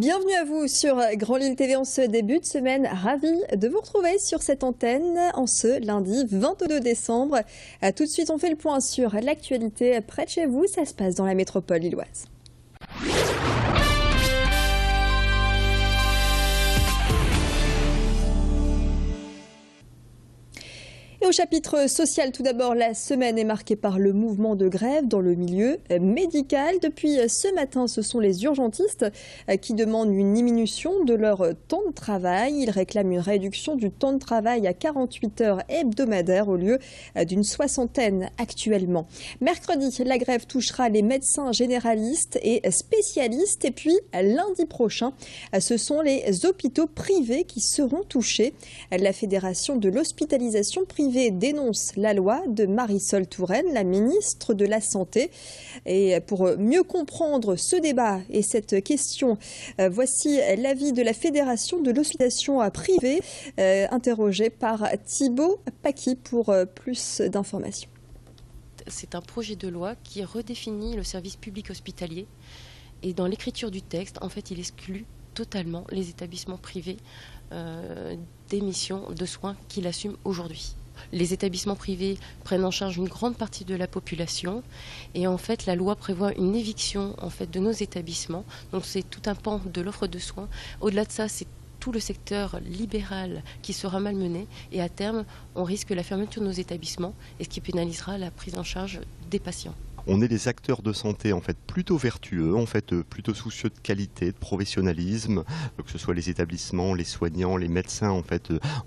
Bienvenue à vous sur Grand Lille TV en ce début de semaine. Ravi de vous retrouver sur cette antenne en ce lundi 22 décembre. Tout de suite, on fait le point sur l'actualité près de chez vous. Ça se passe dans la métropole lilloise. Et au chapitre social, tout d'abord, la semaine est marquée par le mouvement de grève dans le milieu médical. Depuis ce matin, ce sont les urgentistes qui demandent une diminution de leur temps de travail. Ils réclament une réduction du temps de travail à 48 heures hebdomadaires au lieu d'une soixantaine actuellement. Mercredi, la grève touchera les médecins généralistes et spécialistes. Et puis, lundi prochain, ce sont les hôpitaux privés qui seront touchés. La Fédération de l'hospitalisation privée dénonce la loi de Marisol Touraine, la ministre de la Santé. Et pour mieux comprendre ce débat et cette question, voici l'avis de la Fédération de l'hospitalisation privée, interrogée par Thibaut Paquis pour plus d'informations. C'est un projet de loi qui redéfinit le service public hospitalier. Et dans l'écriture du texte, en fait, il exclut totalement les établissements privés des missions de soins qu'il assume aujourd'hui. Les établissements privés prennent en charge une grande partie de la population et en fait la loi prévoit une éviction de nos établissements. Donc c'est tout un pan de l'offre de soins. Au-delà de ça, c'est tout le secteur libéral qui sera malmené et à terme on risque la fermeture de nos établissements et ce qui pénalisera la prise en charge des patients. On est des acteurs de santé plutôt vertueux, plutôt soucieux de qualité, de professionnalisme, que ce soit les établissements, les soignants, les médecins.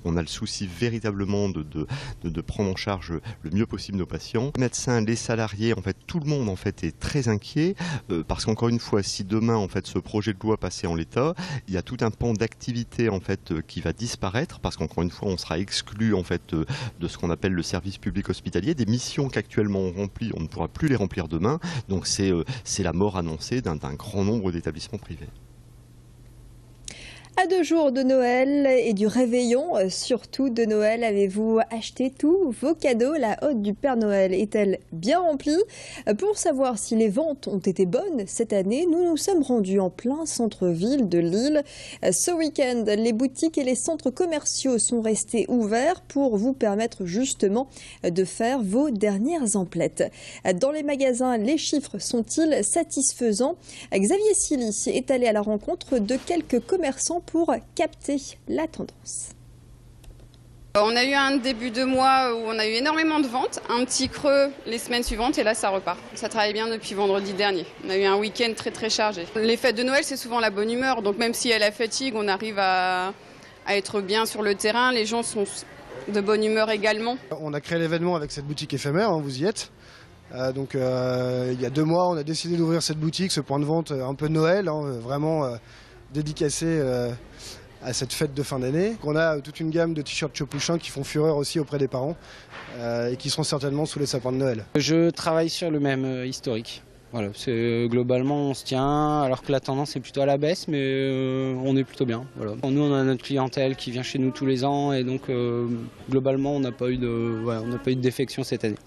On a le souci véritablement de prendre en charge le mieux possible nos patients. Les médecins, les salariés, tout le monde est très inquiet parce qu'encore une fois, si demain ce projet de loi passait en l'état, il y a tout un pan d'activité qui va disparaître parce qu'encore une fois, on sera exclu de ce qu'on appelle le service public hospitalier, des missions qu'actuellement on remplit, on ne pourra plus les remplir demain, donc c'est la mort annoncée d'un grand nombre d'établissements privés. À 2 jours de Noël et du réveillon, surtout de Noël, avez-vous acheté tous vos cadeaux? La hotte du Père Noël est-elle bien remplie? Pour savoir si les ventes ont été bonnes cette année, nous nous sommes rendus en plein centre-ville de Lille. Ce week-end, les boutiques et les centres commerciaux sont restés ouverts pour vous permettre justement de faire vos dernières emplettes. Dans les magasins, les chiffres sont-ils satisfaisants? Xavier Silly est allé à la rencontre de quelques commerçants pour capter la tendance. On a eu un début de mois où on a eu énormément de ventes, un petit creux les semaines suivantes et là ça repart. Ça travaille bien depuis vendredi dernier. On a eu un week-end très chargé. Les fêtes de Noël c'est souvent la bonne humeur, donc même s'il y a la fatigue, on arrive à être bien sur le terrain, les gens sont de bonne humeur également. On a créé l'événement avec cette boutique éphémère, vous y êtes. Il y a 2 mois on a décidé d'ouvrir cette boutique, ce point de vente un peu Noël, vraiment dédicacé à cette fête de fin d'année. On a toute une gamme de t-shirts Chopouchin qui font fureur aussi auprès des parents et qui seront certainement sous les sapins de Noël. Je travaille sur le même historique. Voilà, globalement on se tient alors que la tendance est plutôt à la baisse mais on est plutôt bien. Voilà. Nous on a notre clientèle qui vient chez nous tous les ans et donc globalement on n'a pas eu de défection cette année.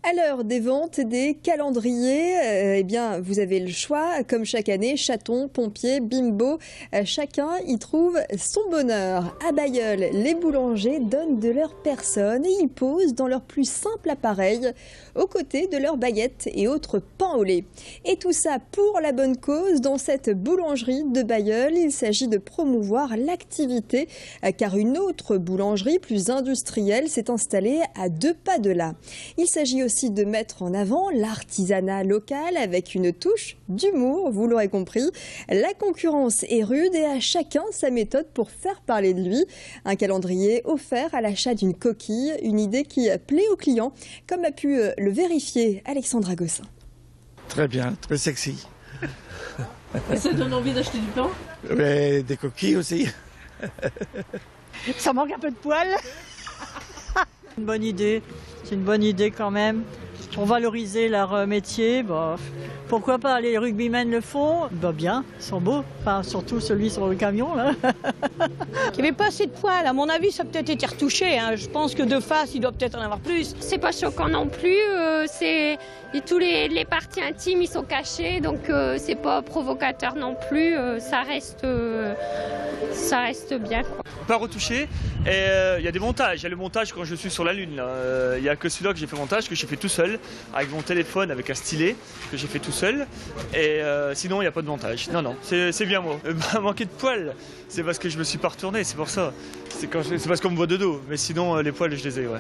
À l'heure des ventes des calendriers, vous avez le choix. Comme chaque année, chatons, pompiers, bimbo, chacun y trouve son bonheur. À Bailleul, les boulangers donnent de leur personne et ils posent dans leur plus simple appareil aux côtés de leurs baguettes et autres pains au lait. Et tout ça pour la bonne cause. Dans cette boulangerie de Bailleul, il s'agit de promouvoir l'activité car une autre boulangerie plus industrielle s'est installée à 2 pas de là. Il s'agit aussi de mettre en avant l'artisanat local avec une touche d'humour, vous l'aurez compris. La concurrence est rude et à chacun sa méthode pour faire parler de lui. Un calendrier offert à l'achat d'une coquille, une idée qui plaît aux clients, comme a pu le vérifier Alexandra Gossin. Très bien, très sexy. Et ça donne envie d'acheter du pain? Mais des coquilles aussi. Ça manque un peu de poils. Une bonne idée, c'est une bonne idée quand même. Pour valoriser leur métier, Pourquoi pas, les rugbymen le font, bah bien, ils sont beaux, enfin, surtout celui sur le camion là. Il n'y avait pas assez de poils, à mon avis ça a peut-être été retouché, hein. Je pense que de face il doit peut-être en avoir plus. C'est pas choquant non plus, tous les parties intimes ils sont cachées, donc c'est pas provocateur non plus, ça reste bien, quoi. Pas retouché, et il y a des montages, il y a le montage quand je suis sur la lune, il n'y a que celui-là que j'ai fait montage, que j'ai fait tout seul, avec mon téléphone, avec un stylet, que j'ai fait tout seul, et sinon il n'y a pas de montage. Non, c'est bien moi. Manquer de poils, c'est parce que je me suis pas retourné, c'est pour ça. C'est parce qu'on me voit de dos, mais sinon les poils je les ai, ouais.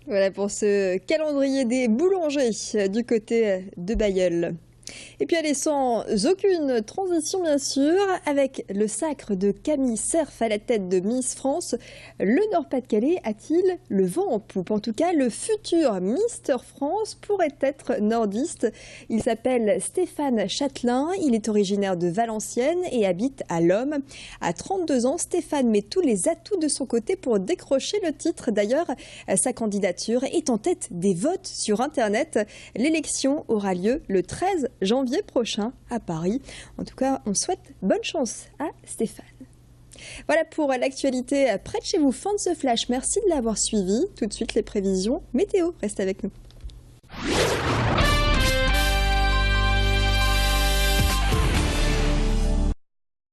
Voilà pour ce calendrier des boulangers du côté de Bailleul. Et puis allez, sans aucune transition bien sûr, avec le sacre de Camille Cerf à la tête de Miss France, le Nord-Pas-de-Calais a-t-il le vent en poupe? En tout cas, le futur Mister France pourrait être nordiste. Il s'appelle Stéphane Châtelain, il est originaire de Valenciennes et habite à Lomme. À 32 ans, Stéphane met tous les atouts de son côté pour décrocher le titre. D'ailleurs, sa candidature est en tête des votes sur Internet. L'élection aura lieu le 13 janvier prochain à Paris. En tout cas, on souhaite bonne chance à Stéphane. Voilà pour l'actualité près de chez vous. Fin de ce flash. Merci de l'avoir suivi. Tout de suite, les prévisions météo. Restez avec nous.